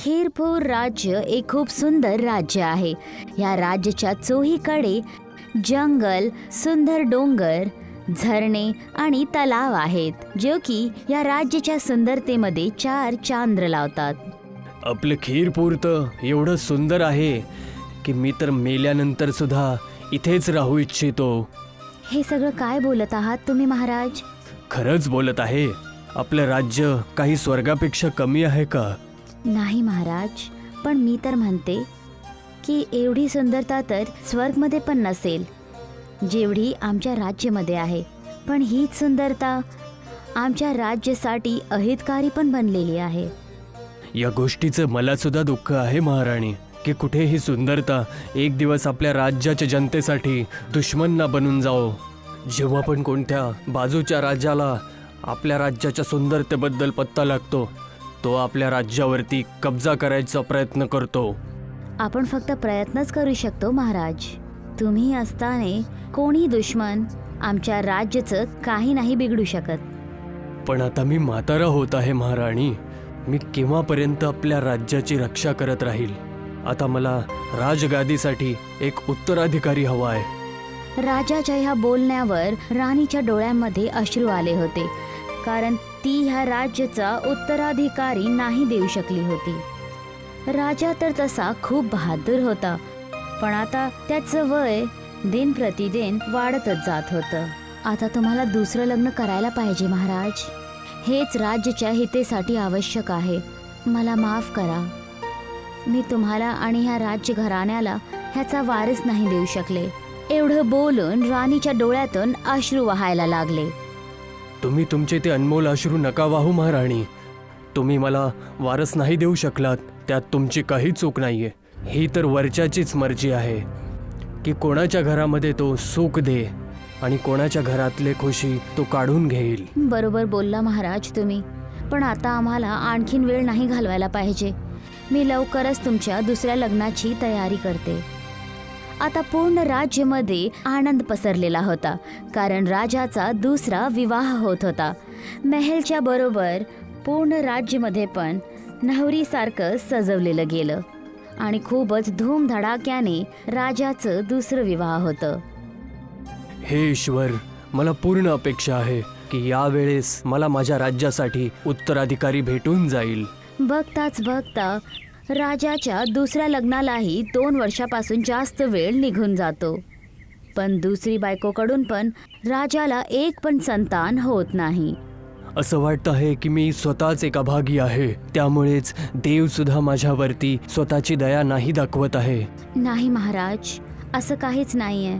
खीरपूर राज्य एक खूप सुंदर राज्य आहे. या राज्याच्या चोहीकडे जंगल, सुंदर डोंगर, झरणे आणि तलाव आहेत, जो की या राज्याच्या सुंदरतेमध्ये चार चांद्र लावतात. आपलं खीरपूर तर एवढं सुंदर आहे की मी तर मेल्यानंतर सुद्धा इथेच राहू इच्छितो. हे सगळं काय बोलत आहात तुम्ही महाराज? खरंच बोलत आहे. आपलं राज्य काही स्वर्गापेक्षा कमी आहे का? नाही महाराज, पण मी तर म्हणते की एवढी सुंदरता तर स्वर्गमध्ये पण नसेल जेवढी आमच्या राज्यामध्ये आहे. पण हीच सुंदरता आमच्या राज्यासाठी अहितकारी पण बनलेली आहे. या गोष्टीचं मला सुद्धा दुःख आहे महाराणी, की कुठे ही सुंदरता एक दिवस आपल्या राज्याच्या जनतेसाठी दुश्मन ना बनून जाओ. जेव्हा पण कोणत्या बाजूच्या राज्याला आपल्या राज्याच्या सुंदरतेबद्दल पत्ता लागतो, तो आपल्या राज्यावरती कब्जा करायचा प्रयत्न करतो. आपण फक्त प्रयत्नच करू शकतो महाराज. तुम्ही असताना कोणी दुश्मन आमच्या राज्याचं काही नाही बिघडू शकत. पण आता मी म्हातारा होत आहे महाराणी. मी केव्हापर्यंत आपल्या राज्याची रक्षा करत राहील? आता मला राजगादीसाठी एक उत्तराधिकारी हवा आहे. राजाच्या ह्या बोलण्यावर राणीच्या डोळ्यांमध्ये अश्रू आले होते, कारण ती ह्या राज्याचा उत्तराधिकारी नाही देऊ शकली होती. राजा तर तसा खूप बहादूर होता, पण आता त्याचं वय दिन प्रतिदिन वाढतच जात होतं. आता तुम्हाला दुसरं लग्न करायला पाहिजे महाराज. हेच राज्याच्या हितेसाठी आवश्यक आहे. मला माफ करा, मी तुम्हाला आणि ह्या राज्य घराण्याला ह्याचा वारस नाही देऊ शकले. एवढं बोलून राणीच्या डोळ्यातून अश्रू वाहायला लागले. तुम्ही तुमचे ते अनमोल अश्रू नका वाहू महाराणी. तुम्ही मला वारस नाही देऊ शकलात, त्यात तुमची काही चूक नाहीये. ही तर वरच्याचीच मर्जी आहे की कोणाच्या घरामध्ये तो सुख दे आणि कोणाच्या घरातले खुशी तो काढून घेईल. बरोबर बोलला महाराज तुम्ही, पण आता आम्हाला आणखीन वेळ नाही घालवायला पाहिजे. मी लवकरच तुमच्या दुसऱ्या लग्नाची तयारी करते. आता पूर्ण राज्यामध्ये आनंद पसरलेला होता, कारण राजाचा दुसरा विवाह होत होता. महलच्या बरोबर पूर्ण राज्यामध्ये पण नवरीसारखं सजवलेलं गेलं आणि खूपच धूमधडाक्याने राजाचं दुसरं विवाह होतं. हे ईश्वर, मला पूर्ण अपेक्षा आहे की यावेळेस मला माझ्या राज्यासाठी उत्तराधिकारी भेटून जाईल. बघताच बघता राजाच्या दुसऱ्या लग्नालाही 2 वर्षापासून जास्त वेळ निघून जातो, पण दुसरी बायकोकडून पण राजाला एक पण संतान होत नाही. असं वाटतं आहे की मी स्वतःच एक अभागी आहे, त्यामुळेच देव सुद्धा माझ्यावरती स्वतःची दया नाही दाखवत आहे. नाही महाराज, असं काहीच नाहीये.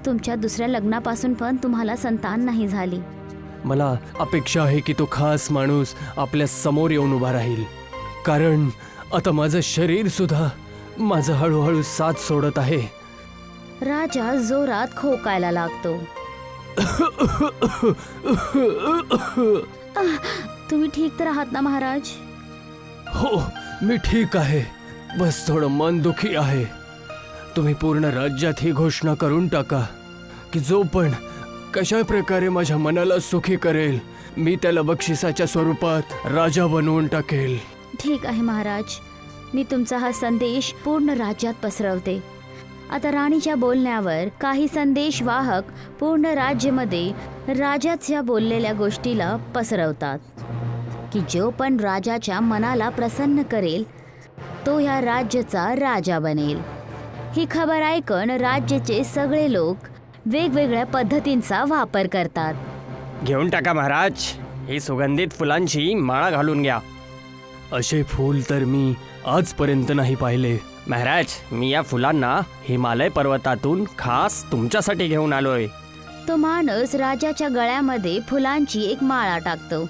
तुमच्या दुसऱ्या लग्नापासून पण तुम्हाला संतान नाही झाली. मला अपेक्षा आहे की तो खास माणूस आपल्या समोर येऊन उभा राहील, कारण आता माझं शरीर सुद्धा माझं हळूहळू साथ सोडत आहे. राजा जोरात खोकायला लागतो. तुम्ही ठीक तर आहात ना महाराज? हो, मी ठीक आहे. बस थोडं मन दुखी आहे. तुम्ही पूर्ण राज्यात ही घोषणा करून टाका की जो पण कशा प्रकारे माझ्या मनाला सुखी करेल, मी त्याला बक्षिसाच्या स्वरूपात राजा बनवून टाकेल. ठीक आहे महाराज, मी तुमचा हा संदेश पूर्ण राज्यात पसरवते. आता राणीच्या बोलण्यावर काही संदेशवाहक पूर्ण राज्यामध्ये राजाच्या बोललेल्या गोष्टीला पसरवतात की जो पण राजाच्या मनाला प्रसन्न करेल तो ह्या राज्याचा राजा बनेल. ही खबर ऐकून राज्याचे सगळे लोक वेगवेगळ्या पद्धतींचा वापर करतात. घेऊन टाका महाराज, ही सुगंधित फुलांची माळा घालून घ्या. असे फूल तर मी आजपर्यंत नाही पाहिले. महाराज, मी या फुलांना हिमालय पर्वतातून खास तुमच्यासाठी घेऊन आलोय. तो माणूस राजाच्या गळ्यामध्ये फुलांची एक माळा टाकतो,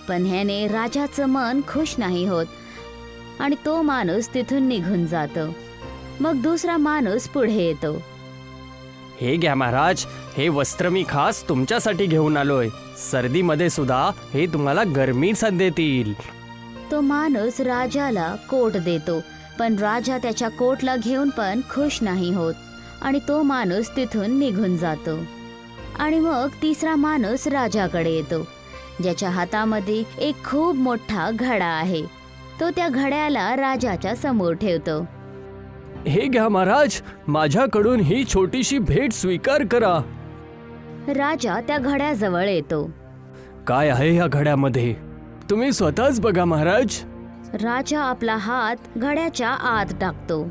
पण ह्याने राजाचं मन खुश नाही होत आणि तो माणूस तिथून निघून जातो. मग दुसरा माणूस पुढे येतो. हे घ्या महाराज, हे वस्त्र मी खास तुमच्यासाठी घेऊन आलोय. सर्दीमध्ये सुद्धा हे तुम्हाला गरमीच देतील. तो माणूस राजाला कोट देतो, पण राजा त्याच्या कोटला घेऊन पण खुश नाही होत आणि तो माणूस तिथून निघून जातो. आणि मग तिसरा माणूस राजाकडे येतो, ज्याच्या हातामध्ये एक खूप मोठा घडा आहे तो त्या घड्याला राजाच्या समोर ठेवतो. हे घ्या महाराज, माझ्याकडून ही छोटीशी भेट स्वीकार करा. राजा त्या घड्याजवळ येतो. काय आहे या घड्यामध्ये? तुम्ही स्वतःच बघा महाराज. राजा आपला हात घड्याच्या आत टाकतो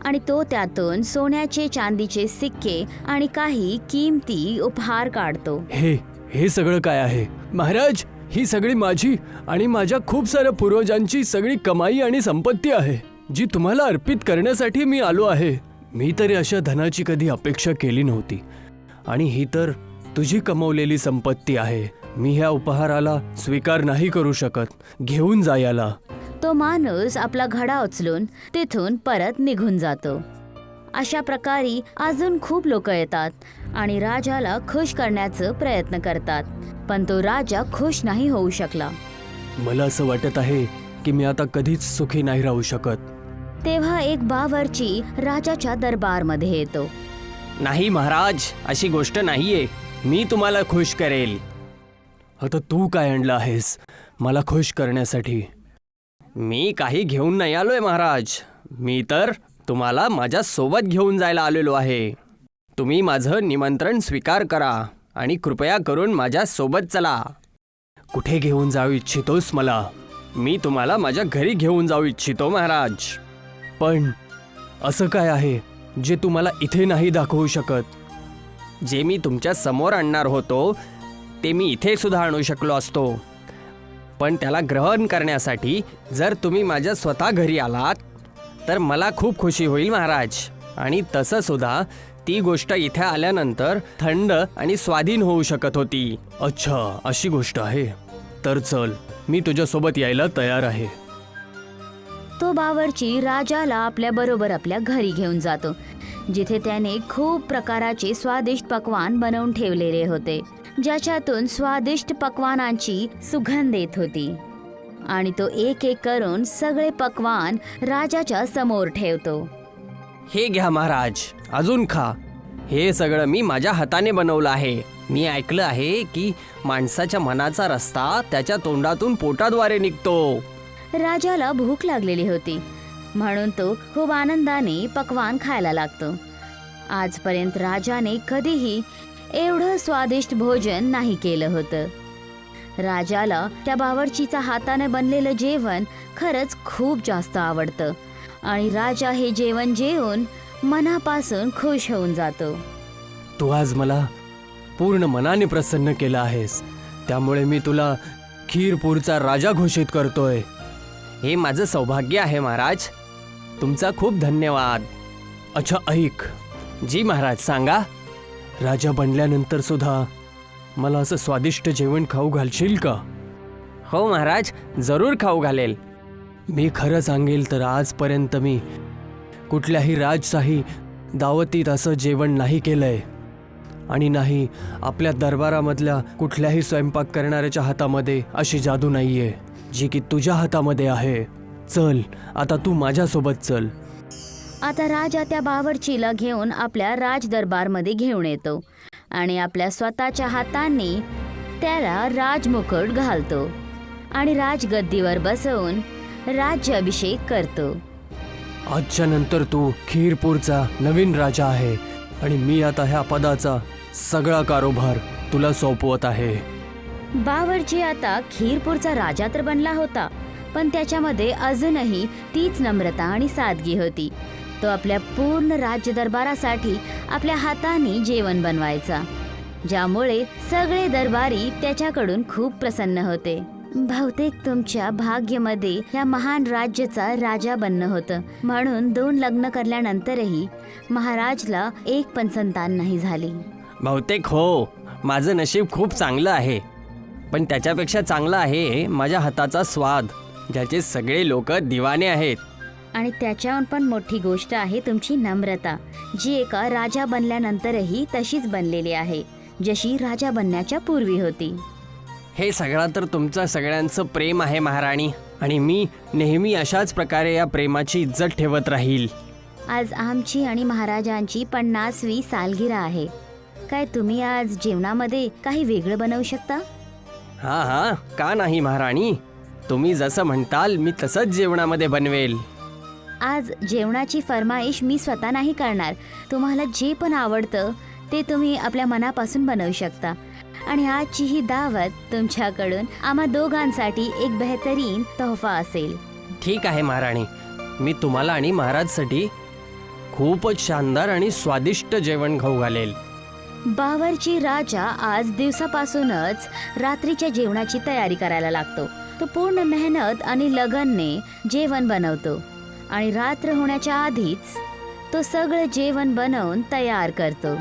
आणि तो त्यातून सोन्याचे चांदीचे सिक्के आणि काही किमती उपहार काढतो. हे सगळं काय आहे महाराज? ही सगळी माझी आणि माझ्या खूप साऱ्या पूर्वजांची सगळी कमाई आणि संपत्ती आहे, जी तुम्हाला अर्पित करण्यासाठी मी आलो आहे. मी तरी अशा धनाची कधी अपेक्षा केली नव्हती आणि ही तर तुझी कमवलेली संपत्ती आहे. मी ह्या उपहाराला स्वीकार नाही करू शकत. घेऊन जा याला. तो माणूस आपला घडा उचलून तिथून परत निघून जातो. अशा प्रकारे अजून खूप लोक येतात आणि राजाला खुश करण्याचा प्रयत्न करतात, पण तो राजा खुश नाही होऊ शकला. मला असं वाटत आहे की मी आता कधीच सुखी नाही राहू शकत. तेव्हा एक बावर्ची राजाच्या दरबारमध्ये येतो. नाही महाराज, अशी गोष्ट नाहीये. मी तुम्हाला खुश करेल. आता तू काय आणलं आहेस मला खुश करण्यासाठी? मी काही घेऊन नाही आलोय महाराज. मी तर तुम्हाला माझ्या सोबत घेऊन जायला आलेलो आहे. तुम्ही माझं निमंत्रण स्वीकार करा आणि कृपया करून माझ्या सोबत चला. कुठे घेऊन जाऊ इच्छितोस मला? मी तुम्हाला माझ्या घरी घेऊन जाऊ इच्छितो महाराज. पण असं काय आहे जे तुम्हाला इथे नाही दाखवू शकत? जे मी तुमच्या समोर आणणार होतो ते मी इथे सुद्धा आणू शकलो असतो, पण त्याला ग्रहण करण्यासाठी जर तुम्ही माझ्या स्वतः घरी आलात तर मला खूप खुशी होईल महाराज. आणि तसं सुद्धा ती गोष्ट इथे आल्यानंतर थंड आणि स्वाधीन होऊ शकत होती. अच्छा, अशी गोष्ट आहे. तर चल, मी तुझ्यासोबत यायला तयार आहे. तो बावर्ची राजाला आपल्या बरोबर आपल्या घरी घेऊन जातो, जिथे त्याने खूप प्रकाराचे स्वादिष्ट पक्वान बनवून ठेवलेले होते, ज्याच्यातून स्वादिष्ट पक्वानांची सुगंध येत होती. आणि तो एक एक करून सगळे पक्वान राजाच्या समोर ठेवतो. हे घ्या महाराज, अजून खा. हे सगळं मी माझ्या हाताने बनवलं आहे. मी ऐकलं आहे की माणसाच्या मनाचा रस्ता त्याच्या तोंडातून पोटाद्वारे निघतो. राजाला भूक लागलेली होती, म्हणून तो खूप आनंदाने पक्वान खायला लागतो. आजपर्यंत राजाने कधीही एवढं स्वादिष्ट भोजन नाही केलं होतं. राजाला त्या बावर्चीचा हाताने बनलेलं जेवण खरंच खूप जास्त आवडतं आणि राजा हे जेवण जेवून मनापासून खुश होऊन जातो. तू आज मला पूर्ण मनाने प्रसन्न केलं आहेस, त्यामुळे मी तुला खीरपूरचा राजा घोषित करतोय. हे माझं सौभाग्य आहे महाराज. तुमचा खूप धन्यवाद. अच्छा ऐक. जी महाराज, सांगा. राजा बनल्यानंतर सुद्धा मला असं स्वादिष्ट जेवण खाऊ घालशील का? हो महाराज, जरूर खाऊ घालेल. मी खरं सांगेल तर आजपर्यंत मी कुठल्याही राजशाही दावतीत असं जेवण नाही केलंय आणि नाही आपल्या दरबारामधल्या कुठल्याही स्वयंपाक करणाऱ्याच्या हातामध्ये अशी जादू नाहीये जी की तुझ्या हातामध्ये आहे. चल, आता तू माझ्यासोबत चल. आता राजा त्या बावर्चीला घेऊन आपल्या राजदरबारमध्ये घेऊन येतो आणि आपल्या स्वतःच्या हातांनी त्याला राजमुकुट घालतो आणि राजगद्दीवर बसवून राज्याभिषेक करतो. आजच्या नंतर तू खीरपूरचा नवीन राजा आहे आणि मी आता ह्या पदाचा सगळा कारभार तुला सोपवत आहे. बावर्ची आता खीरपूरचा राजा तर बनला होता, पण त्याच्यामध्ये अजूनही तीच नम्रता आणि सादगी होती. तो आपल्या पूर्ण राज्य दरबारासाठी आपल्या हाताने जेवण बनवायचा, ज्यामुळे सगळे दरबारी त्याच्याकडून खूप प्रसन्न होते. बहुतेक तुमच्या भाग्यामध्ये या महान राज्याचा राजा बनणं होतं, म्हणून 2 लग्न करल्यानंतरही महाराजला एक पण संतान नाही झाली. बहुतेक हो, माझं नशीब खूप चांगलं आहे, पण त्याच्यापेक्षा चांगला आहे माझ्या हाताचा स्वाद, ज्याचे सगळे लोक दिवाने आहेत. आणि त्याच्याहून पण मोठी गोष्ट आहे तुमची नम्रता, जी एका राजा बनल्यानंतरही तशीच बनलेली आहे जशी राजा बनण्याच्या पूर्वी होती. हे सगळं तर तुमचं सगळ्यांचं प्रेम आहे महाराणी, आणि मी नेहमी अशाच प्रकारे या प्रेमाची इज्जत ठेवत राहील. आज आमची आणि महाराजांची 50वी सालगिरह आहे. काय तुम्ही आज जेवणामध्ये काही वेगळं बनवू शकता? हां, का नाही महाराणी. तुम्ही जसं म्हणताल मी तसंच जेवणामध्ये बनवेल. आज जेवणाची फरमाईश मी स्वतः नाही करणार. तुम्हाला जे पण आवडतं ते तुम्ही आपल्या मनापासून बनवू शकता. आणि आजची ही दावत तुमच्याकडून आम्हा दोघांसाठी एक बेहतरीन तोहफा असेल. ठीक आहे महाराणी, मी तुम्हाला आणि महाराजसाठी खूपच शानदार आणि स्वादिष्ट जेवण खाऊ घालेल. बावर्ची राजा आज दिवसापासूनच रात्रीच्या जेवणाची तयारी करायला लागतो. तो पूर्ण मेहनत आणि लगनने जेवण बनवतो आणि रात्र होण्याच्या आधीच तो सगळं जेवण बनवून तयार करतो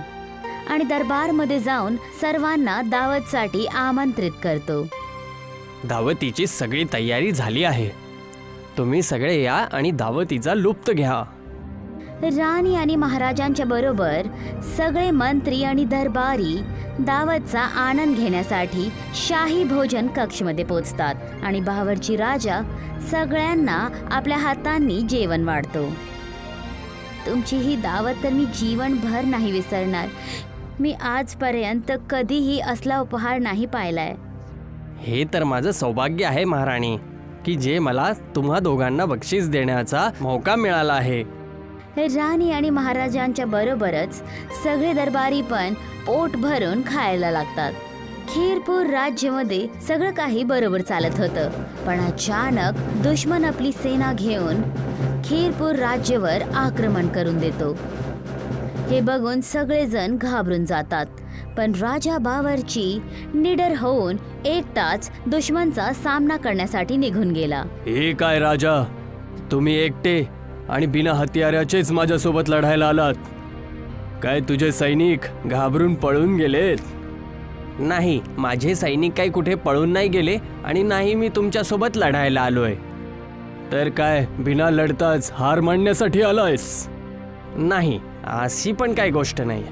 आणि दरबारमध्ये जाऊन सर्वांना दावतसाठी आमंत्रित करतो. दावतीची सगळी तयारी झाली आहे. तुम्ही सगळे या आणि दावतीचा लुप्त घ्या. राणी आणि महाराजांच्या बरोबर सगळे मंत्री आणि दरबारी दावतचा आनंद घेण्यासाठी शाही भोजन कक्षमध्ये पोचतात आणि बावर्ची राजा सगळ्यांना आपल्या हातांनी जेवण वाढतो. तुमची ही दावत तर मी जीवनभर नाही विसरणार. मी आजपर्यंत कधीही असला उपहार नाही पाहिलाय. हे तर माझं सौभाग्य आहे महाराणी, की जे मला तुम्हा दोघांना बक्षीस देण्याचा मौका मिळाला आहे. राणी आणि महाराजांच्या बरोबरच सगळे दरबारी पण पोट भरून खायला लागतात. खीरपूर राज्यामध्ये सगळं काही बरोबर चालत होतं, पण अचानक दुश्मन आपली सेना घेऊन खीरपूर राज्यावर आक्रमण करून देतो. हे बघून सगळेजण घाबरून जातात, पण राजा बावर्ची निडर होऊन एकटाच दुश्मनचा सामना करण्यासाठी निघून गेला. हे काय राजा, तुम्ही एकटे आणि बिना हत्याराचेच माझ्यासोबत लढायला आलात? काय तुझे सैनिक घाबरून पळून गेलेत? नाही, माझे सैनिक काही कुठे पळून नाही गेले आणि नाही मी तुमच्यासोबत लढायला आलोय. तर काय बिना लढताच हार मानण्यासाठी आलायस? नाही, अशी पण काही गोष्ट नाही.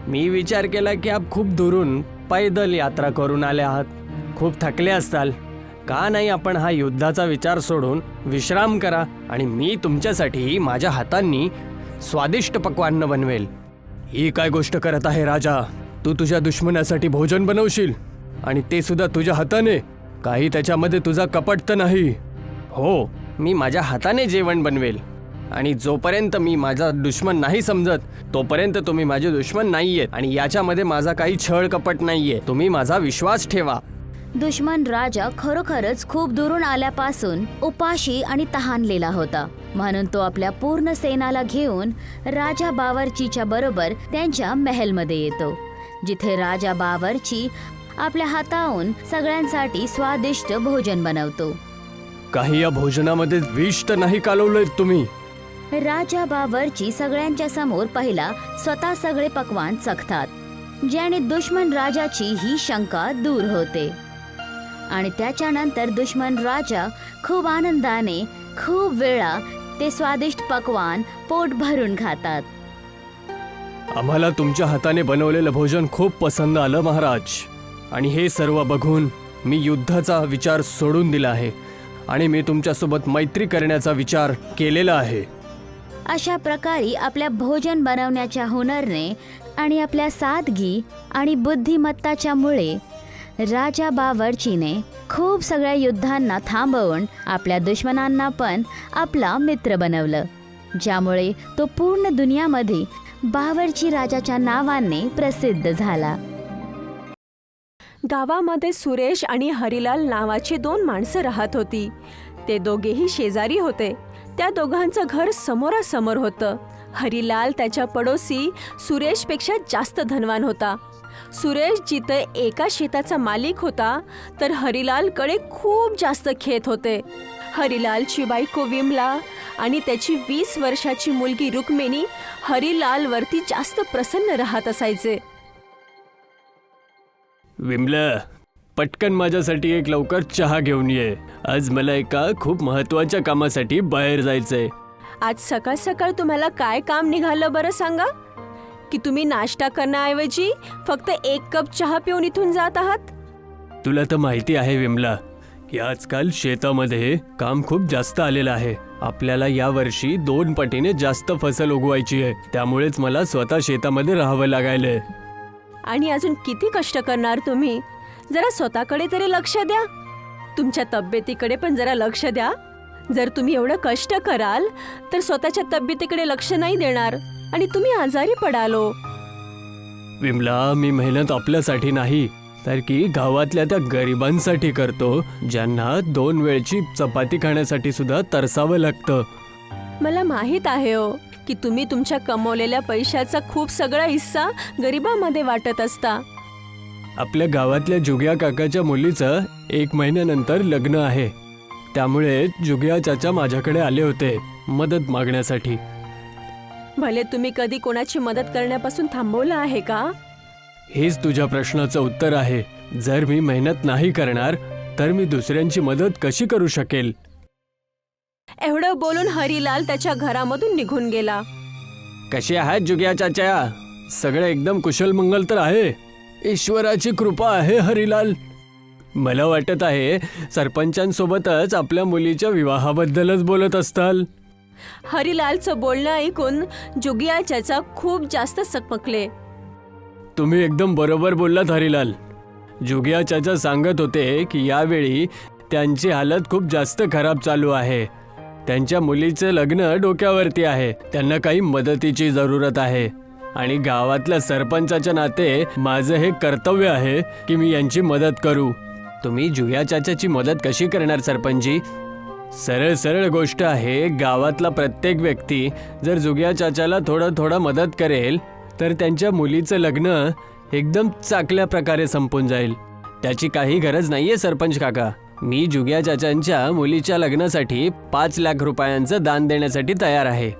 मी विचार केला की आप खूप दुरून पैदल यात्रा करून आले आहात, खूप थकले असताल. का नाही आपण हा युद्धाचा विचार सोडून विश्राम करा आणि मी तुमच्यासाठी माझ्या हातांनी स्वादिष्ट पक्वान्न बनवेल. ही काय गोष्ट करत आहे राजा? तू तुझ्या दुश्मनासाठी भोजन बनवशील आणि ते सुद्धा तुझ्या हाताने? काही त्याच्यामध्ये तुझा कपट तर नाही? हो, मी माझ्या हाताने जेवण बनवेल आणि जोपर्यंत मी माझा दुश्मन नाही समजत तोपर्यंत तुम्ही माझे दुश्मन नाहीयेत आणि याच्यामध्ये माझा काही छळ कपट नाहीये. तुम्ही माझा विश्वास ठेवा. दुश्मन राजा खरोखरच खूप दुरून आल्यापासून उपाशी आणि तहानलेला होता, म्हणून तो आपल्या पूर्ण सेनाला घेऊन राजा बावर्चीच्या बरोबर त्यांच्या महलमध्ये येतो, जिथे राजा बावर्ची आपल्या हाताहून सगळ्यांसाठी स्वादिष्ट भोजन बनवतो. काही या भोजनामध्ये विष तर नाही कालवलंय तुम्ही? राजा बावर्ची सगळ्यांच्या समोर पहिला स्वतः सगळे पक्वान चखतात, ज्याने दुश्मन राजाची ही शंका दूर होते. आणि त्याच्यानंतर दुश्मन राजा खूप आनंदाने खूप वेळा ते स्वादिष्ट पक्वान पोट भरून खातात. आम्हाला तुमच्या हाताने बनवलेलं भोजन खूप पसंत आलं महाराज, आणि हे सर्व बघून मी युद्धाचा विचार सोडून दिला आहे आणि मी तुमच्यासोबत मैत्री करण्याचा विचार केलेला आहे. अशा प्रकारे आपल्या भोजन बनवण्याच्या हुनरने आणि आपल्या सादगी आणि बुद्धिमत्ताच्या मुळे राजा बावर्चीने खूप सगळ्या युद्धांना थांबवून आपल्या दुश्मनांना पण आपला मित्र बनवलं, ज्यामुळे तो पूर्ण दुनियामध्ये बावर्ची राजाच्या नावाने प्रसिद्ध झाला. गावामध्ये सुरेश आणि हरिलाल नावाची 2 माणसं राहत होती. ते दोघेही शेजारी होते. त्या दोघांचं घर समोरासमोर होतं. हरिलाल त्याच्या पडोसी सुरेशपेक्षा जास्त धनवान होता. सुरेश जिथे एका शेताचा मालिक होता, तर हरिलालकडे खूप जास्त खेत होते. हरिलालची बायको विमला आणि त्याची 20 वर्षाची मुलगी रुक्मिणी हरिलालवरती जास्त प्रसन्न राहत असायचे. विमला, पटकन माझ्यासाठी एक लवकर चहा घेऊन ये. आज मला एका खूप महत्वाच्या कामासाठी बाहेर जायचंय. आज सकाळ सकाळ तुम्हाला काय काम निघालं बरं सांगा? की तुम्ही नाश्ता करण्याऐवजी फक्त 1 कप चहा पिऊन इथून जात आहात? तुला तर माहिती आहे विमला की आजकाल शेतामध्ये काम खूप जास्त आलेलं आहे. आपल्याला यावर्षी 2 पटीने जास्त फसल उगवायची आहे, त्यामुळेच मला स्वतः शेतामध्ये राहावं लागायलंय. आणि अजून किती कष्ट करणार तुम्ही? जरा स्वतःकडे तरी लक्ष द्या. तुमच्या तब्येतीकडे पण जरा लक्ष द्या. जर तुम्ही एवढं कष्ट कराल तर स्वतःच्या तब्येतीकडे लक्ष नाही देणार आणि तुम्ही आजारी पडालो. विमला, मी मेहनत आपल्यासाठी नाही तर की गावातल्या त्या गरिबांसाठी करतो, ज्यांना 2 वेळची चपाती खाण्यासाठी सुद्धा तरसावं लागतं. मला माहित आहे हो की तुम्ही तुमच्या कमवलेल्या पैशाचा खूप सगळा हिस्सा गरिबांमध्ये वाटत असता. आपल्या गावातल्या जुग्या काकाच्या मुलीचं 1 महिन्यानंतर लग्न आहे. त्यामुळे जुग्या चाचा माझ्याकडे आले होते मदत मागण्यासाठी. भले तुम्ही कधी कोणाची मदत करण्यापासून थांबवलं आहे का? हेच तुझ्या प्रश्नाचं उत्तर आहे. जर मी मेहनत नाही करणार तर मी दुसऱ्यांची मदत कशी करू शकेल? एवढं बोलून हरिलाल त्याच्या घरामधून निघून गेला. कसे आहात जुग्या चाचा? सगळं एकदम कुशल मंगल तर आहे. ईश्वराची कृपा आहे हरिलाल. मला वाटत आहे सरपंचांसोबतच आपल्या मुलीच्या विवाहाबद्दलच बोलत असताल. हरिलालचं बोलणं ऐकून जुगिया चाचा खूप जास्त सकमकले. तुम्ही एकदम बरोबर बोललात हरिलाल. जुगिया चाचा सांगत होते की यावेळी त्यांची हालत खूप जास्त खराब चालू आहे. त्यांच्या मुलीचं लग्न डोक्यावरती आहे. त्यांना काही मदतीची जरूरत आहे आणि गावातल्या सरपंचाच्या नाते माझं हे कर्तव्य आहे की मी यांची मदत करू. तुम्ही जुग्या चाचाची मदत कशी करणार सरपंचजी? सरळ सरळ गोष्ट आहे. गावातला प्रत्येक व्यक्ती जर जुग्या चाचाला थोडं मदत करेल तर त्यांच्या मुलीचं लग्न एकदम चांगल्या प्रकारे संपून जाईल. त्याची काही गरज नाहीये सरपंच काका. मी जुग्या चाचांच्या मुलीच्या लग्नासाठी 5 लाख रुपयांचं दान देण्यासाठी तयार आहे.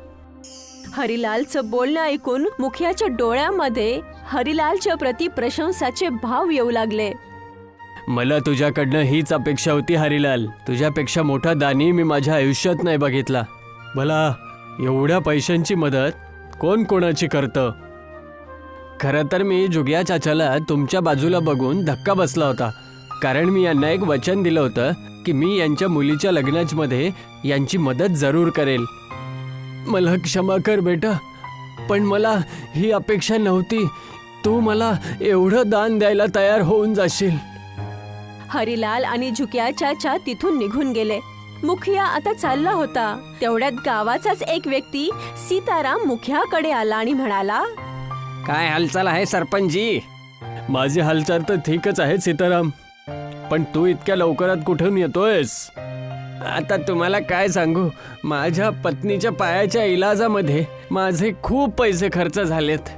हरिलालचं बोलणं ऐकून मुखियाच्या डोळ्यामध्ये हरिलालच्या प्रति प्रशंसाचे भाव येऊ लागले. मला तुझ्याकडनं हीच अपेक्षा होती हरिलाल. तुझ्यापेक्षा मोठा दानी मी माझ्या आयुष्यात नाही बघितला. भला एवढ्या पैशांची मदत कोण कोणाची करतं? खरं तर मी जुग्या चाचाला तुमच्या बाजूला बघून धक्का बसला होता, कारण मी यांना एक वचन दिलं होतं की मी यांच्या मुलीच्या लग्नामध्ये यांची मदत जरूर करेल. मला क्षमा कर बेटा, पण मला ही अपेक्षा नव्हती तू मला एवढं दान द्यायला तयार होऊन जाशील. हरिलाल आणि जुगिया चाचा तिथून निघून गेले. मुखिया आता चालला होता. तेवढ्यात गावाचाच एक व्यक्ती सीताराम मुखियाकडे आला आणि म्हणाला, काय हालचाल आहे सरपंचजी? माझे हालचाल तर ठीकच आहेत सीताराम, पण तू इतक्या लवकरात कुठून येतोयस? आता तुम्हाला काय सांगू, माझ्या पत्नीच्या पायाच्या इलाजामध्ये माझे खूप पैसे खर्च झालेत.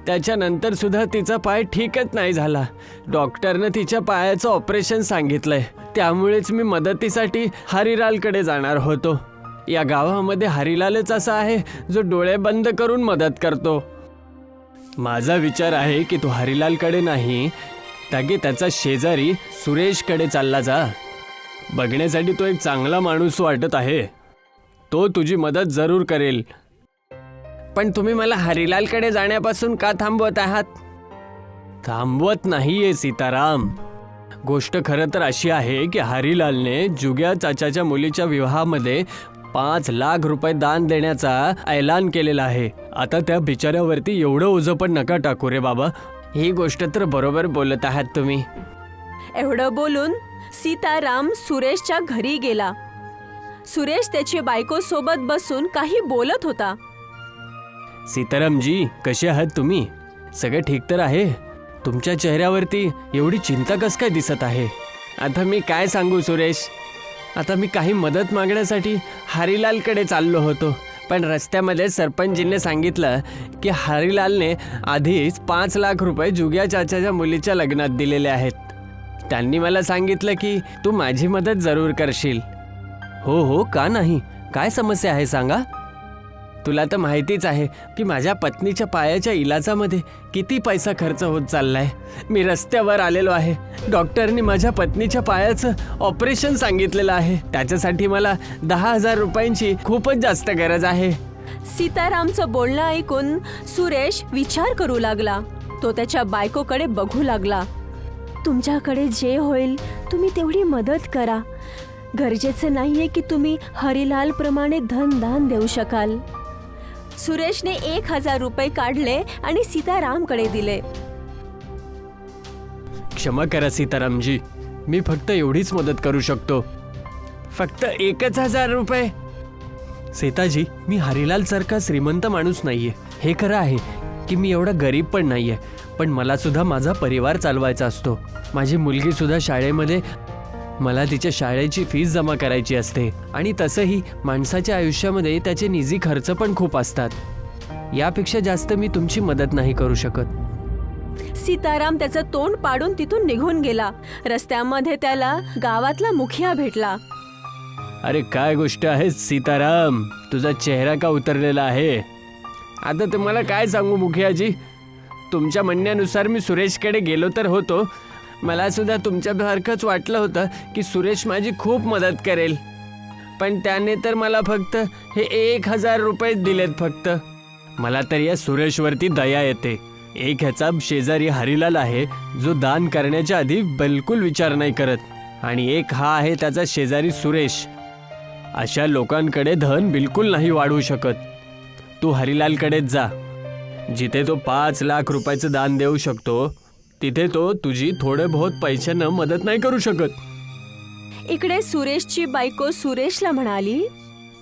त्याच्यानंतर सुद्धा तिचा पाय ठीकच नाही झाला. डॉक्टरनं तिच्या पायाचं ऑपरेशन सांगितलंय. त्यामुळेच मी मदतीसाठी हरिलालकडे जाणार होतो. या गावामध्ये हरिलालच असा आहे जो डोळे बंद करून मदत करतो. माझा विचार आहे की तू हरिलालकडे नाही तर की त्याचा शेजारी सुरेशकडे चालला जा. बघण्यासाठी तो एक चांगला माणूस वाटत आहे. तो तुझी मदत जरूर करेल. पण तुम्ही मला हरिलालकडे जाण्यापासून का थांबवत आहात? थांबवत नाहीये सीताराम. गोष्ट खरं तर अशी आहे की हरिलालने जुग्या चाचाच्या मुलीच्या विवाहामध्ये 5 लाख रुपये दान देण्याचा ऐलान केलेला आहे. आता त्या बिचाऱ्यावरती एवढं ओझं पण नका टाकू रे बाबा. ही गोष्ट तर बरोबर बोलत आहात तुम्ही. एवढं बोलून सीताराम सुरेशच्या घरी गेला. सुरेश त्याची बायको सोबत बसून काही बोलत होता. सीतारामजी, कसे आहात तुम्ही? सगळं ठीक तर आहे? तुमच्या चेहऱ्यावरती एवढी चिंता कस काय दिसत आहे? आता मी काय सांगू सुरेश, आता मी काही मदत मागण्यासाठी हरिलालकडे चाललो होतो, पण रस्त्यामध्ये सरपंचजींनी सांगितलं की हरिलालने आधीच 5 लाख रुपये जुग्या चाचाच्या मुलीच्या लग्नात दिलेले आहेत. त्यांनी मला सांगितलं की तू माझी मदत जरूर करशील. हो हो, का नाही? काय समस्या आहे सांगा. तुला तर माहितीच आहे की माझ्या पत्नीच्या पायाच्या इलाजामध्ये किती पैसा खर्च होत चाललाय. मी रस्त्यावर आलेलो आहे. डॉक्टरनी माझ्या पत्नीच्या पायाचं ऑपरेशन सांगितलेलं आहे. त्याच्यासाठी मला 10,000 रुपयांची खूपच जास्त गरज आहे. सीतारामचं बोलणं ऐकून सुरेश विचार करू लागला. तो त्याच्या बायकोकडे बघू लागला. तुमच्याकडे जे होईल तुम्ही तेवढी मदत करा. गरजेचं नाहीये की तुम्ही हरिलाल प्रमाणे धन देऊ शकाल. सुरेशने 1,000 रुपये काढले आणि सीतारामकडे दिले. क्षमा करा सीतारामजी, मी फक्त एवढीच मदत करू शकतो. फक्त 1,000 रुपये? सीताजी, मी हरिलाल सारखा श्रीमंत माणूस नाहीये. हे खरं आहे की मी एवढा गरीब पण नाहीये, पण मला सुद्धा माझा परिवार चालवायचा असतो. माझी मुलगी सुद्धा शाळेमध्ये, मला तिच्या शाळेची फीस जमा करायची असते. आणि तसंही माणसाच्या आयुष्यामध्ये त्याचे निजी खर्च पण खूप असतात. यापेक्षा जास्त मी तुमची मदत नाही करू शकत. सीताराम त्याचं तोंड पाडून तिथून निघून गेला. रस्त्यामध्ये त्याला गावातला मुखिया भेटला. अरे काय गोष्ट आहे सीताराम, तुझा चेहरा का उतरलेला आहे? आता तुम्हाला काय सांगू मुखियाजी, तुमच्या म्हणण्यानुसार मी सुरेशकडे गेलो तर होतो. मला सुद्धा तुमच्यासारखंच वाटलं होतं की सुरेश माझी खूप मदत करेल, पण त्याने तर मला फक्त हे 1,000 रुपये दिलेत फक्त. मला तर या सुरेशवरती दया येते. एक ह्याचा शेजारी हरिलाल आहे जो दान करण्याच्या आधी बिलकुल विचार नाही करत, आणि एक हा आहे त्याचा शेजारी सुरेश. अशा लोकांकडे धन बिलकुल नाही वाढवू शकत. तू हरिलालकडेच जा. जिथे तो 5 लाख रुपयाचं दान देऊ शकतो तिथे तो तुझी थोडे बहुत पैशानं मदत नाही करू शकत. इकडे सुरेशची बायको सुरेशला म्हणाली,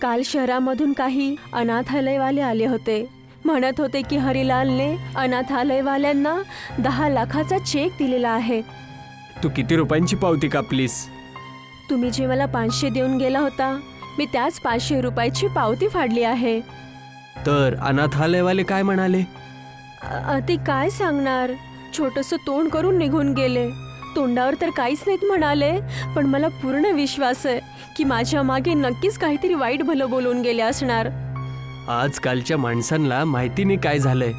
काल शहरामधून काही अनाथालयवाले आले होते. म्हणत होते की हरिलालने अनाथालयवाल्यांना 10 लाखाचा चेक दिलेला आहे. तू किती रुपयांची पावती कापलीस? तुम्ही जे मला 500 देऊन गेला होता, मी त्याच 500 रुपयाची पावती फाडली आहे. तर अनाथालयवाले काय म्हणाले? ते काय सांगणार, छोटंसं तोंड करून निघून गेले. तोंडावर तर काहीच नाहीत म्हणाले, पण मला पूर्ण विश्वास आहे की माझ्या मागे नक्कीच काहीतरी वाईट भलं बोलून गेले असणार. आजकालच्या माणसांना माहिती नाही काय झालंय.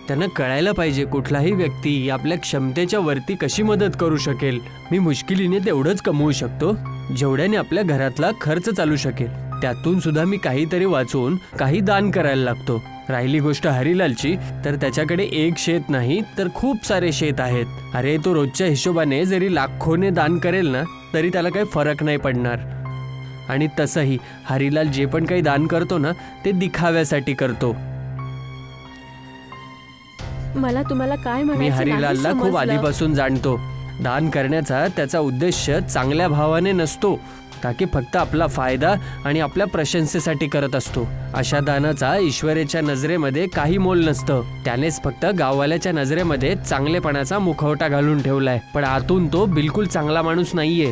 त्यांना कळायला पाहिजे कुठलाही व्यक्ती आपल्या क्षमतेच्या वरती कशी मदत करू शकेल. मी मुश्किलीने तेवढंच कमवू शकतो जेवढ्याने आपल्या घरातला खर्च चालू शकेल. त्यातून सुद्धा मी काहीतरी वाचून काही दान करायला लागतो. राहिली गोष्ट हरिलालची, तर त्याच्याकडे एक शेत नाही तर खूप सारे शेत आहेत. अरे तो रोजच्या हिशोबाने जरी लाखोने दान करेल ना तरी त्याला काही फरक नाही पडणार. आणि तसंही हरिलाल जे पण काही दान करतो ना ते दिखाव्यासाठी करतो. मला तुम्हाला काय मी म्हणायचं नाही हरिलालला खूप समजलं. आधीपासून जाणतो. दान करण्याचा त्याचा उद्देश चांगल्या भावाने नसतो, ताकी फक्त आपला फायदा आणि आपल्या प्रशंसेसाठी करत असतो. अशा दानाचा ईश्वराच्या नजरेमध्ये काही मोल नसतं. त्यानेच फक्त गाववाल्याच्या नजरेमध्ये चांगलेपणाचा मुखवटा घालून ठेवलाय, पण आतून तो बिलकुल चांगला माणूस नाहीये.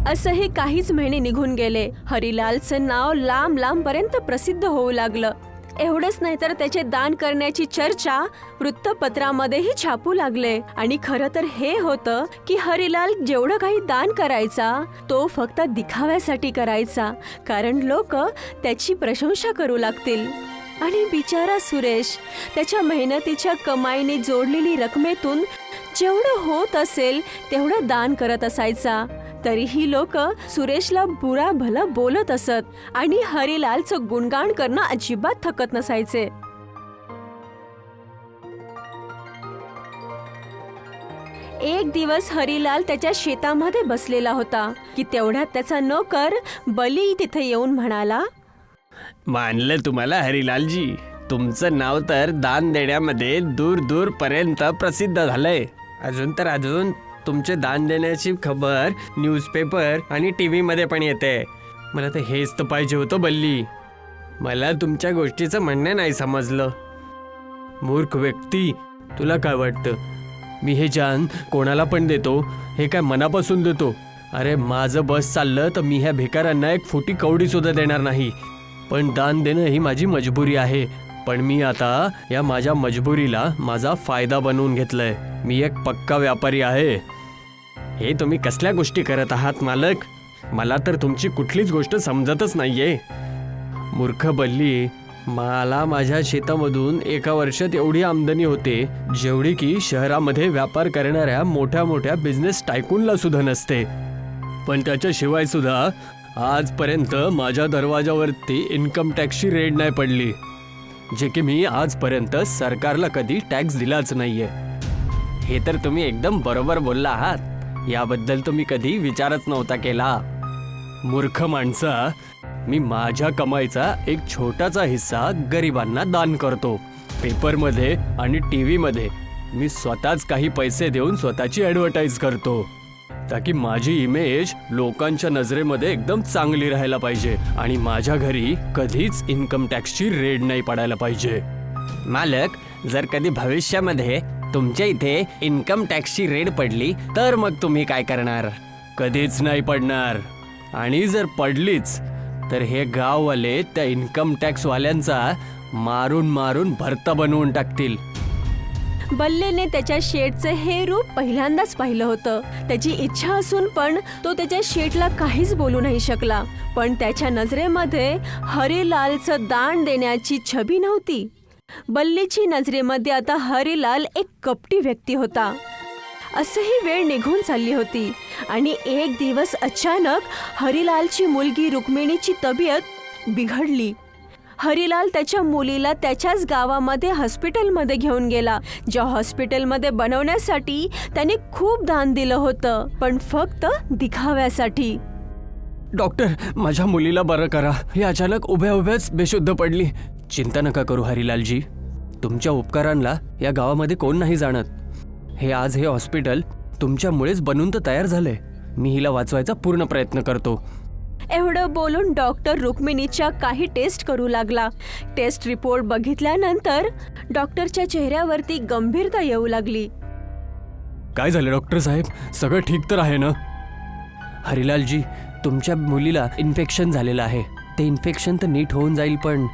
असंही काहीच महिने निघून गेले. हरिलालचं नाव लांब लांबपर्यंत प्रसिद्ध होऊ लागलं. एवढंच नाही तर त्याचे दान करण्याची चर्चा वृत्तपत्रामध्येही छापू लागले. आणि खरं तर हे होतं की हरिलाल जेवढं काही दान करायचा तो फक्त दिखाव्यासाठी करायचा, कारण लोक त्याची प्रशंसा करू लागतील. आणि बिचारा सुरेश त्याच्या मेहनतीच्या कमाईने जोडलेली रकमेतून जेवढं होत असेल तेवढं दान करत असायचा. तरीही लोक सुरेशला बुरा भला बोलत असत आणि हरिलालचं गुणगान करणं अजिबात थकत नसायचे. एक दिवस हरिलाल त्याच्या शेतामध्ये बसलेला होता की तेवढ्यात त्याचा नोकर बली तिथे येऊन म्हणाला, मानलं तुम्हाला हरिलालजी, तुमचं नाव तर दान देण्यामध्ये दूर दूर पर्यंत प्रसिद्ध झालंय. अजून तर अजून तुमचे दान देण्याची खबर न्यूजपेपर आणि TV मध्ये पण येते. मला तर हेच तर पाहिजे होतं बल्ली. मला तुमच्या गोष्टीचं म्हणणं नाही समजलं. मूर्ख व्यक्ती, तुला काय वाटतं मी हे दान कोणाला पण देतो? हे काय मनापासून देतो? अरे माझं बस चाललं तर मी ह्या भिकाऱ्यांना एक फुटी कवडी सुद्धा देणार नाही. पण दान देणं ही माझी मजबुरी आहे. पण मी आता या माझ्या मजबुरीला माझा फायदा बनवून घेतलाय. मी एक पक्का व्यापारी आहे. हे तुम्ही कसल्या गोष्टी करत आहात मालक? मला तर तुमची कुठलीच गोष्ट समजतच नाहीये. मूर्ख बल्ली, मला माझ्या शेतामधून एका वर्षात एवढी आमदनी होते जेवढी की शहरामध्ये व्यापार करणाऱ्या मोठ्या मोठ्या बिझनेस टायकूनला सुद्धा नसते. पण त्याच्याशिवाय सुद्धा आजपर्यंत माझ्या दरवाजावरती इन्कम टॅक्सची रेड नाही पडली, जे की मी आजपर्यंत सरकारला कधी टॅक्स दिलाच नाहीये. हे तर तुम्ही एकदम बरोबर बोलला आहात. याबद्दल तुम्ही कधी विचारच नव्हता केला. मूर्ख माणसा, मी माझ्या कमाईचा एक छोटासा हिस्सा गरिबांना दान करतो. पेपरमध्ये आणि TV मध्ये मी स्वतःच काही पैसे देऊन स्वतःची ॲडव्हर्टाईज करतो. ताकी माझी इमेज लोकांच्या नजरेमध्ये एकदम चांगली राहायला पाहिजे आणि माझ्या घरी कधीच इन्कम टॅक्सची रेड नाही पडायला पाहिजे. मालक, जर कधी भविष्यामध्ये तुमच्या इथे इन्कम टॅक्सची रेड पडली तर मग तुम्ही काय करणार? कधीच नाही पडणार. आणि जर पडलीच तर हे गाववाले त्या इन्कम टॅक्स वाल्यांचा मारून मारून भरता बनवून टाकतील. बल्लेने त्याच्या शेठचे हे रूप पहिल्यांदाच पाहिलं होतं. त्याची इच्छा असून पण तो त्याच्या शेठला काहीच बोलू नाही शकला. पण त्याच्या नजरेमध्ये हरिलालचं दान देण्याची छबी नव्हती. बल्लेची नजरेमध्ये आता हरिलाल एक कपटी व्यक्ती होता. असंही वेळ निघून चालली होती आणि एक दिवस अचानक हरिलालची मुलगी रुक्मिणीची तब्येत बिघडली. हरिलाल त्याच्या मुलीला त्याच्याच गावामध्ये हॉस्पिटलमध्ये घेऊन गेला, ज्या हॉस्पिटलमध्ये बनवण्यासाठी त्याने खूप दान दिलं होतं, पण फक्त दिखाव्यासाठी. डॉक्टर, माझ्या मुलीला बरं करा. ही अचानक उभ्या उभ्याच बेशुद्ध पडली. चिंता नका करू हरिलालजी. तुमच्या उपकारांना या गावामध्ये कोण नाही जाणत. आज हे हॉस्पिटल तुमच्यामुळेच बनून तर तयार झालंय. मी हिला वाचवायचा पूर्ण प्रयत्न करतो. एवढं बोलून डॉक्टर रुक्मिणीच्या काही टेस्ट करू लागला. टेस्ट रिपोर्ट बघितल्यानंतर डॉक्टरच्या चेहऱ्यावरती गंभीरता येऊ लागली. काय झालं डॉक्टर साहेब? सगळं ठीक तर आहे ना? हरिलालजी, तुमच्या मुलीला इन्फेक्शन झालेलं आहे. ते इन्फेक्शन तर नीट होऊन जाईल, पण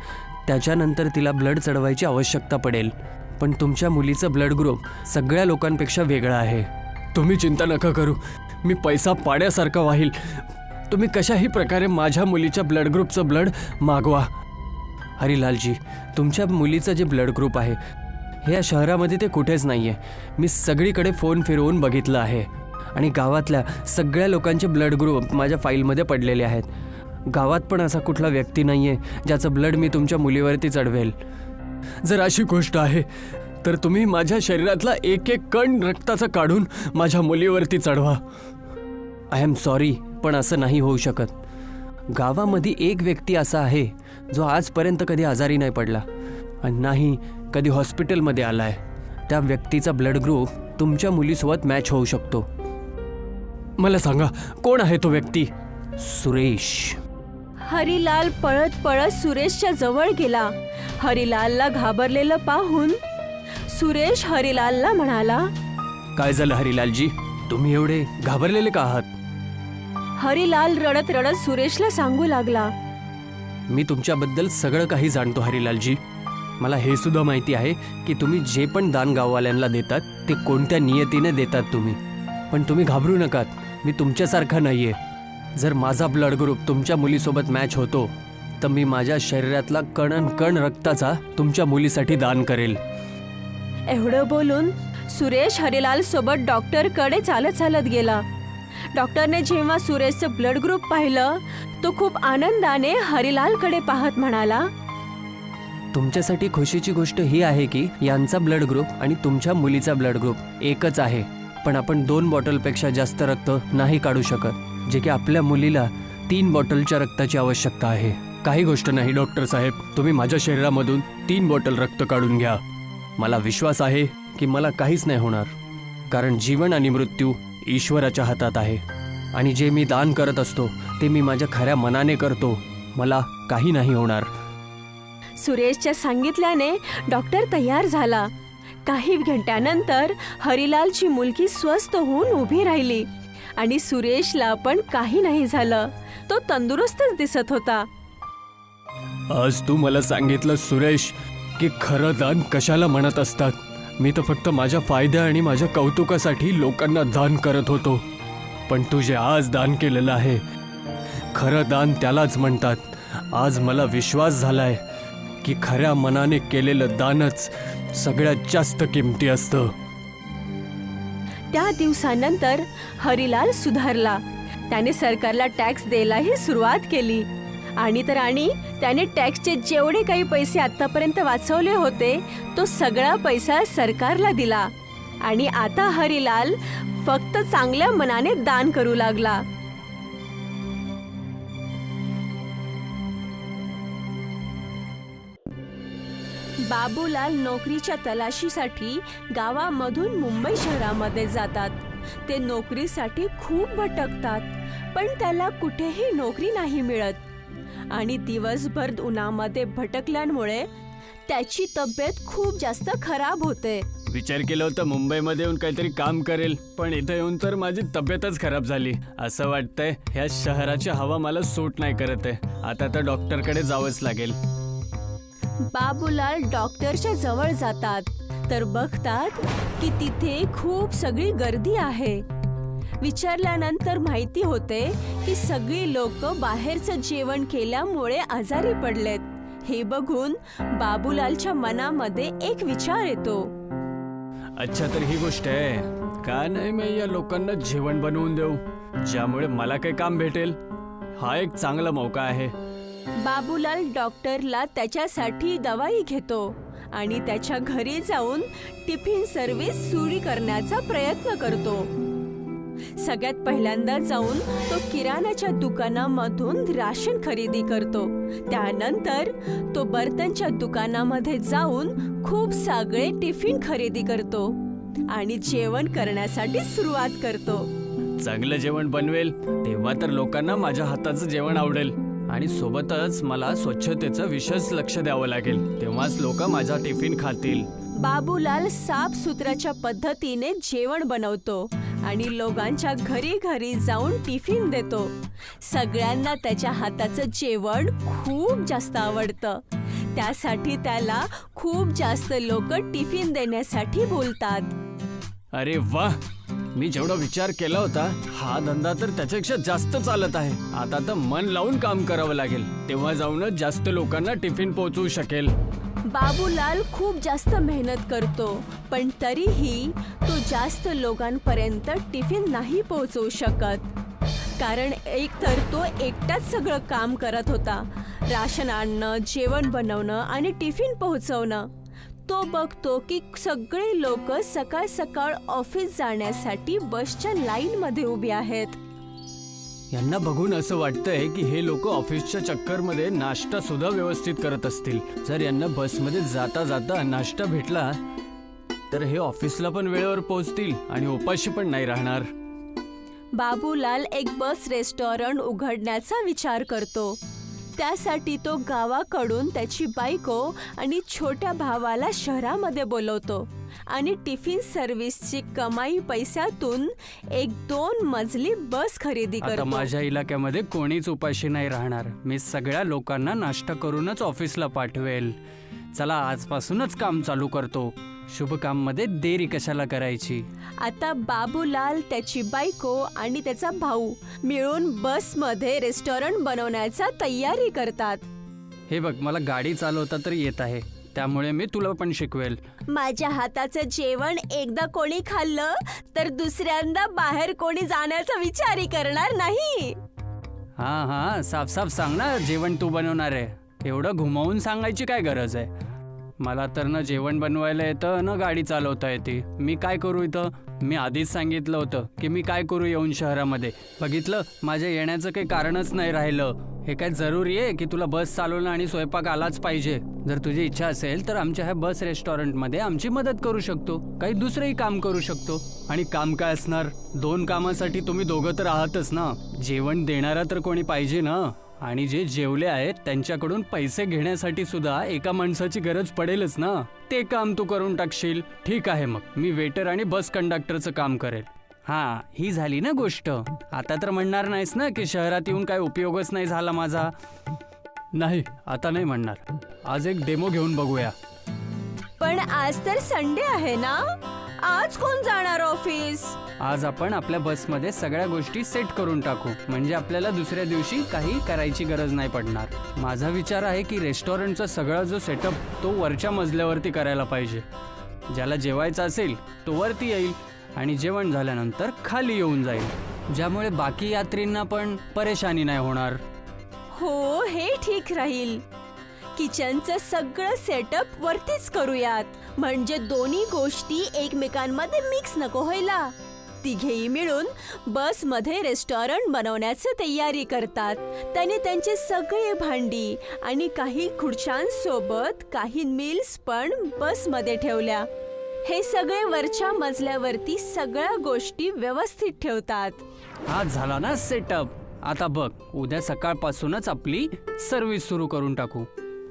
त्याच्यानंतर तिला ब्लड चढवायची आवश्यकता पडेल. पण तुमच्या मुलीचं ब्लड ग्रुप सगळ्या लोकांपेक्षा वेगळा आहे. तुम्ही चिंता नका करू. मी पैसा पाण्यासारखा वाहील. तुम्ही कशाही प्रकारे माझ्या मुलीच्या ब्लड ग्रुपचं ब्लड मागवा. हरिलालजी, तुमच्या मुलीचं जे ब्लड ग्रुप आहे हे या शहरामध्ये ते कुठेच नाही आहे. मी सगळीकडे फोन फिरवून बघितलं आहे आणि गावातल्या सगळ्या लोकांचे ब्लड ग्रुप माझ्या फाईलमध्ये पडलेले आहेत. गावात पण असा कुठला व्यक्ती नाही आहे ज्याचं ब्लड मी तुमच्या मुलीवरती चढवेल. जर अशी गोष्ट आहे तर तुम्ही माझ्या शरीरातला एक एक कण रक्ताचा काढून माझ्या मुलीवरती चढवा. आय एम सॉरी, पण असं नाही होऊ शकत. गावामध्ये एक व्यक्ती असा आहे जो आजपर्यंत कधी आजारी नाही पडला आणि नाही कधी हॉस्पिटलमध्ये आलाय. त्या व्यक्तीचा ब्लड ग्रुप तुमच्या मुलीसोबत मॅच होऊ शकतो. मला सांगा, कोण आहे तो व्यक्ती? सुरेश. हरिलाल पळत पळत सुरेशच्या जवळ गेला. हरिलालला घाबरलेलं पाहून सुरेश हरिलालला म्हणाला, काय झालं हरिलालजी? तुम्ही एवढे घाबरलेले का आहात? हरिलाल रडत रडत सुरेशला सांगू लागला, मी तुमच्याबद्दल सगळं काही जाणतो हरिलालजी. मला हे सुद्धा माहिती आहे की तुम्ही जे पण दान गाववाल्यांना देतात ते कोणत्या नियतीने देतात तुम्ही. पण तुम्ही घाबरू नकात, मी तुमच्यासारखा नाहीये. जर माझा ब्लड ग्रुप तुमच्या मुलीसोबत मॅच होतो तर मी माझ्या शरीरातला कण रक्ताचा तुमच्या मुलीसाठी दान करेल. एवढं बोलून सुरेश हरिलाल सोबत डॉक्टरकडे चालत चालत गेला. डॉक्टरने जेव्हा सुरेशचं ब्लड ग्रुप पाहिलं तो खूप आनंदाने हरिलालकडे पाहत म्हणाला, तुमच्यासाठी खुशीची गोष्ट ही आहे की यांचा ब्लड ग्रुप आणि तुमच्या मुलीचा ब्लड ग्रुप एकच आहे. पण आपण 2 बॉटलपेक्षा जास्त रक्त नाही काढू शकत, जे की आपल्या मुलीला 3 बॉटलच्या रक्ताची आवश्यकता आहे. काही गोष्ट नाही डॉक्टर साहेब, तुम्ही माझ्या शरीरामधून 3 बॉटल रक्त काढून घ्या. मला विश्वास आहे की मला काहीच नाही होणार, कारण जीवन आणि मृत्यू ईश्वराच्या हातात आहे आणि जे मी दान करत असतो ते मी माझ्या खऱ्या मनाने करतो. मला काही नाही होणार. सुरेशच्या सांगितल्याने डॉक्टर तयार झाला. काही घंट्यानंतर हरिलालची मुलगी स्वस्थ होऊन उभी राहिली आणि सुरेशला पण काही नाही झालं. तो तंदुरुस्तच दिसत होता. आज तू मला सांगितलं सुरेश की खरं दान कशाला म्हणत असतात. मी तर फक्त माझ्या फायद्या आणि माझ्या कौतुकासाठी लोकांना दान करत होतो. पण तू जे आज दान केलेलं आहे खरं दान त्यालाच म्हणतात. आज मला विश्वास झालाय की खऱ्या मनाने केलेलं दानच सगळ्यात जास्त किमती असतं. त्या दिवसानंतर हरिलाल सुधारला. त्याने सरकारला टॅक्स द्यायलाही सुरुवात केली आणि त्याने टॅक्सचे जेवढे काही पैसे आतापर्यंत वाचवले होते तो सगळा पैसा सरकारला दिला आणि आता हरिलाल फक्त चांगल्या मनाने दान करू लागला. बाबूलाल नोकरीच्या तलाशीसाठी गावामधून मुंबई शहरामध्ये जातात. ते नोकरीसाठी खूप भटकतात, पण त्याला कुठेही नोकरी नाही मिळत आणि दिवसभर उन्हामध्ये भटकल्यामुळे त्याची तब्येत खूप जास्त खराब होते. विचार केला होता मुंबईमध्ये येऊन काहीतरी काम करेल, पण इथे येऊन तर माझी तब्येतच खराब झाली. असं वाटतंय ह्या शहराची हवा मला सूट नाही करत आहे. आता तर डॉक्टरकडे जावंच लागेल. बाबूलाल डॉक्टरच्या जवळ जातात तर बघतात की तिथे खूप सगळी गर्दी आहे. विचारल्यानंतर माहिती होते की सगळी लोक बाहेरचं जेवण केल्यामुळे आजारी पडलेत. हे बघून बाबूलालच्या मनामध्ये एक विचार येतो. अच्छा, तर ही गोष्ट आहे का? नाही, मी या लोकांना जेवण बनवून देऊ ज्यामुळे मला काही काम भेटेल. हा एक चांगला मौका आहे. बाबूलाल डॉक्टरला त्याच्यासाठी दवाई घेतो आणि त्याच्या घरी जाऊन टिफिन सर्व्हिस सुरू करण्याचा प्रयत्न करतो. सगळ्यात पहिल्यांदा जाऊन तो किराणाच्या दुकानामधून राशन खरेदी करतो. त्यानंतर तो बर्तनच्या दुकानामध्ये जाऊन खूप सगळे टिफिन खरेदी करतो आणि जेवण करण्यासाठी सुरुवात करतो. चांगलं जेवण बनवेल तेव्हा तर लोकांना माझ्या हाताचं जेवण आवडेल आणि सोबतच मला स्वच्छतेचं विशेष लक्ष द्यावं लागेल. तेव्हाच लोक माझा टिफिन खातील. बाबूलाल साफसुथऱ्याच्या पद्धतीने जेवण बनवतो आणि लोकांच्या घरी घरी जाऊन टिफिन देतो. सगळ्यांना त्याच्या हाताचं जेवण खूप जास्त आवडतं. त्यासाठी त्याला खूप जास्त लोक टिफिन देण्यासाठी बोलतात. अरे वा, मी जेवढा विचार केला होता हा धंदा तर त्याच्यापेक्षा जास्त चालत आहे. आता तर मन लावून काम करावं लागेल, तेव्हा जाऊनच जास्त लोकांना टिफिन पोहोचवू शकेल. बाबूलाल खूप जास्त मेहनत करतो, पण तरीही तो जास्त लोकांपर्यंत टिफिन नाही पोहोचवू शकत. कारण एकतर तो एकटाच सगळं काम करत होता, राशन आणणं, जेवण बनवणं आणि टिफिन पोहोचवणं. तो बघतो की सगळे लोक सकाळ सकाळ ऑफिस जाण्यासाठी बसच्या लाईन मध्ये उभी आहेत. यांना बघून असं वाटतंय की हे लोक ऑफिसच्या चक्करमध्ये नाश्ता सुद्धा व्यवस्थित करत असतील. जर यांना बसमध्ये जाता जाता नाश्ता भेटला तर हे ऑफिसला पण वेळेवर पोहोचतील आणि उपाशी पण नाही राहणार. बाबूलाल एक बस रेस्टॉरंट उघडण्याचा विचार करतो. त्यासाठी तो गावाकडून त्याची बायको आणि छोट्या भावाला शहरामध्ये बोलवतो आणि टिफिन सर्व्हिसची कमाई पैशातून एक 2 मजली बस खरेदी आता करतो. माझ्या इलाक्यामध्ये कोणीच उपाशी नाही राहणार. मी सगळ्या लोकांना नाश्ता करूनच ऑफिसला पाठवेल. चला आजपासूनच काम चालू करतो. शुभ काम मध्ये देरी कशाला करायची. आता बाबूलाल, त्याची बायको आणि त्याचा भाऊ मिळून बसमध्ये रेस्टॉरंट बनवण्याचा तयारी करतात. हे बघ, मला गाडी चालवता तर येत आहे, त्यामुळे मी तुला पण शिकवेल. माझ्या हाताचं जेवण एकदा कोणी खाल्लं तर दुसऱ्यांदा बाहेर कोणी जाण्याचा विचारही करणार नाही. हा, साफ साफ सांग ना जेवण तू बनवणार आहे. एवढं घुमावून सांगायची काय गरज आहे. मला तर ना जेवण बनवायला येतं ना गाडी चालवता येते. मी काय करू इथं? मी आधीच सांगितलं होतं की मी काय करू येऊन शहरामध्ये. बघितलं, माझ्या येण्याचं काही कारणच नाही राहिलं. हे काय जरुरी आहे की तुला बस चालवणं आणि स्वयंपाक आलाच पाहिजे? जर तुझी इच्छा असेल तर आमच्या ह्या बस रेस्टॉरंटमध्ये आमची मदत करू शकतो, काही दुसरंही काम करू शकतो. आणि काम काय असणार? 2 कामासाठी तुम्ही दोघं तर आहातच ना. जेवण देणारा तर कोणी पाहिजे ना. आणि जे जेवले आहेत त्यांच्याकडून पैसे घेण्यासाठी सुद्धा एका माणसाची गरज पडेलच ना. ते काम तू करून टाकशील. ठीक आहे, मग मी वेटर आणि बस कंडक्टरचं काम करेल. हा, ही झाली ना गोष्ट. आता तर म्हणणार नाहीस ना की शहरात येऊन काय उपयोगच नाही झाला माझा. नाही, आता नाही म्हणणार. आज एक डेमो घेऊन बघूया. पण आज तर संडे आहे ना. आज कोण जाणार ऑफिस? आज आपण आपल्या बसमध्ये सगळ्या गोष्टी सेट करून टाकू, म्हणजे आपल्याला दुसऱ्या दिवशी काही करायची गरज नाही पडणार. माझा विचार आहे की रेस्टॉरंटचा सगळा जो सेटअप तो वरच्या मजल्यावरती करायला पाहिजे. ज्याला जेवायचं असेल तो वरती येईल आणि जेवण झाल्यानंतर खाली येऊन जाईल, ज्यामुळे बाकी यात्रींना पण परेशानी नाही होणार. हो, हे ठीक राहील. किचनचं सगळं सेटअप वरतीच करूयात, म्हणजे दोन्ही गोष्टी एकमेकांमध्ये मिक्स नको व्हायला. तिघेही मिळून बसमध्ये रेस्टॉरंट बनवण्याची तयारी करतात. त्याने त्यांचे सगळे भांडी आणि काही खुर्च्यांसोबत काही मील्स पण बसमध्ये ठेवल्या. हे सगळे वरच्या मजल्यावरती सगळ्या गोष्टी व्यवस्थित ठेवतात. हा झाला ना सेटअप. आता बघ, उद्या सकाळपासूनच आपली सर्व्हिस सुरू करून टाकू.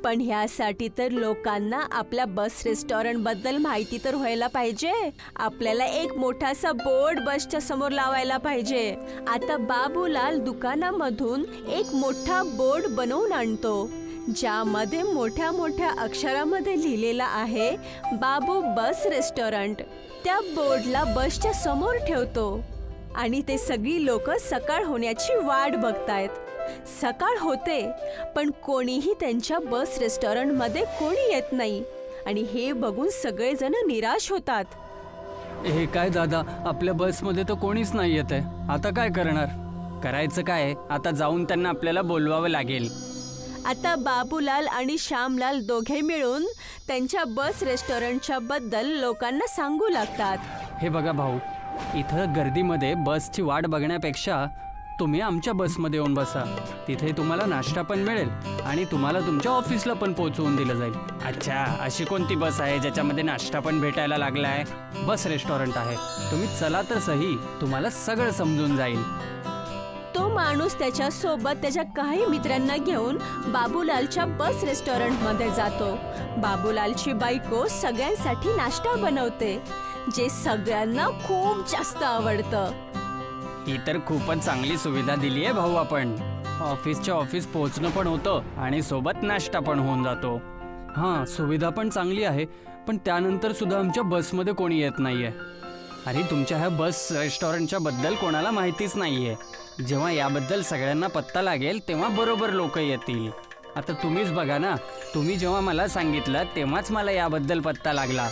पण ह्यासाठी तर लोकांना आपल्या बस रेस्टॉरंट बद्दल माहिती तर व्हायला पाहिजे. आपल्याला एक मोठासा बोर्ड बसच्या समोर लावायला पाहिजे. आता बाबूलाल दुकानामधून एक मोठा बोर्ड बनवून आणतो, ज्यामध्ये मोठ्या मोठ्या अक्षरामध्ये लिहिलेला आहे बाबू बस रेस्टॉरंट. त्या बोर्डला बसच्या समोर ठेवतो आणि ते सगळी लोक सकाळ होण्याची वाट बघतायत. सकाळ होते पण कोणीही त्यांच्या बस रेस्टॉरंटमध्ये कोणी येत नाही आणि हे बघून सगळेजण निराश होतात. हे काय दादा, आपल्या बसमध्ये तर कोणीच नाही येत आहे. आता काय करणार? करायचं काय? आता जाऊन त्यांना आपल्याला बोलवावं लागेल. आता बाबूलाल आणि श्यामलाल दोघे मिळून त्यांच्या बस रेस्टॉरंटच्या बद्दल लोकांना सांगू लागतात. हे बघा भाऊ, इथं गर्दीमध्ये बसची वाट बघण्यापेक्षा तुम्ही आमच्या बसमध्ये येऊन बसा. तिथे तुम्हाला नाश्ता पण मिळेल आणि तुम्हाला तुमच्या ऑफिसला पण पोहोचवून दिलं जाईल. अच्छा, अशी कोणती बस आहे ज्याच्यामध्ये नाश्ता पण भेटायला लागला आहे? बस रेस्टॉरंट आहे. तुम्ही चला तर सही, तुम्हाला सगळं समजून जाईल. तो माणूस त्याच्या सोबत त्याच्या काही मित्रांना घेऊन बाबूलालच्या बस रेस्टॉरंटमध्ये जातो. बाबूलालची बायको सगळ्यांसाठी नाश्ता बनवते, जे सगळ्यांना खूप जास्त आवडतं. ही तर खूपच चांगली सुविधा दिली आहे भाऊ. आपण ऑफिसच्या ऑफिस पोहोचणं पण होतं आणि सोबत नाश्ता पण होऊन जातो. हां, सुविधा पण चांगली आहे, पण त्यानंतर सुद्धा आमच्या बसमध्ये कोणी येत नाहीये. अरे, तुमच्या ह्या बस रेस्टॉरंटच्या बद्दल कोणाला माहितीच नाहीये. जेव्हा याबद्दल सगळ्यांना पत्ता लागेल तेव्हा बरोबर लोक येतील. आता तुम्हीच बघा ना, तुम्ही जेव्हा मला सांगितलं तेव्हाच मला याबद्दल पत्ता लागला.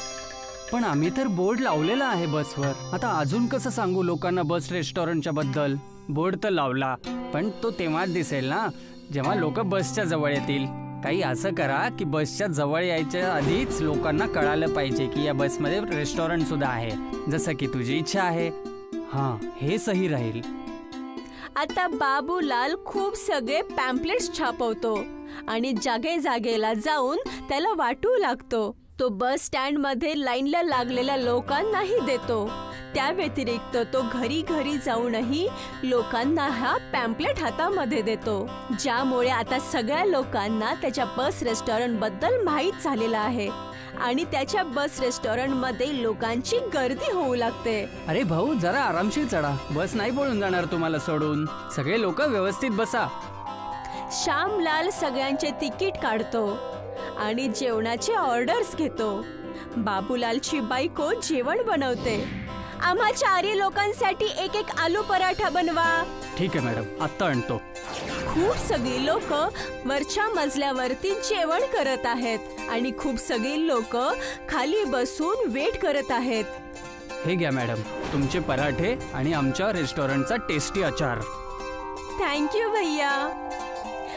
पण आम्ही तर बोर्ड लावलेला आहे बसवर. आता अजून कसं सांगू लोकांना बस रेस्टॉरंटच्या बद्दल? बोर्ड तर लावला, पण तो तेव्हाच दिसेल ना जेव्हा लोक बसच्या जवळ येतील. काही असं करा की बसच्या जवळ यायच्या आधीच लोकांना कळालं पाहिजे की या बसमध्ये रेस्टॉरंट सुद्धा आहे, जसं की तुझी इच्छा आहे. हां, हे सही राहील. आता बाबूलाल खूप सगळे पॅम्पलेट्स छापवतो आणि जागे जागेला जाऊन त्याला वाटू लागतो. तो बस स्टँड मध्ये लाईनला लागलेल्या लोकांनाही देतो. त्या व्यतिरिक्त तो घरी घरी जाऊनही लोकांना हा पॅम्पलेट हातामध्ये देतो, ज्यामुळे आता सगळ्या लोकांना त्याच्या बस रेस्टॉरंट बद्दल माहीत झालेलं आहे आणि त्याच्या बस रेस्टॉरंट मध्ये लोकांची गर्दी होऊ लागते. अरे भाऊ, जरा आरामशीर चढा. बस नाही पळून जाणार तुम्हाला सोडून. सगळे लोक व्यवस्थित बसा. श्यामलाल सगळ्यांचे तिकीट काढतो आणि जेवणाचे ऑर्डर्स घेतो. बाबूलालची बायको जेवण बनवते. आम्हा 4 लोकांसाठी एक एक आलू पराठा बनवा. ठीक आहे मॅडम, आत्ता आणतो. खूप सगळी लोक वरच्या मजल्यावरती जेवण करत आहेत आणि खूप सगळी लोक खाली बसून वेट करत आहेत. हे घ्या मॅडम, तुमचे पराठे आणि आमच्या रेस्टॉरंटचा टेस्टी अचार. थँक्यू भैया.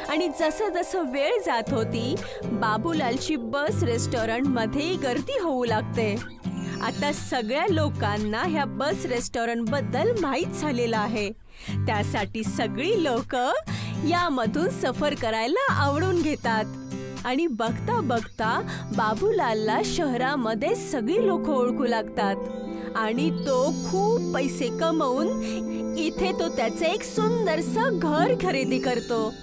आणि जसं जसं वेळ जात होती, बाबूलालची बस रेस्टॉरंट मध्ये गर्दी होऊ लागते. आता सगळ्या लोकांना ह्या बस रेस्टॉरंट बद्दल माहीत झालेलं आहे. त्यासाठी सगळी लोक यामधून सफर करायला आवडून घेतात आणि बघता बघता बाबूलालला शहरामध्ये सगळी लोक ओळखू लागतात आणि तो खूप पैसे कमवून इथे तो त्याचे एक सुंदरसं घर खरेदी करतो.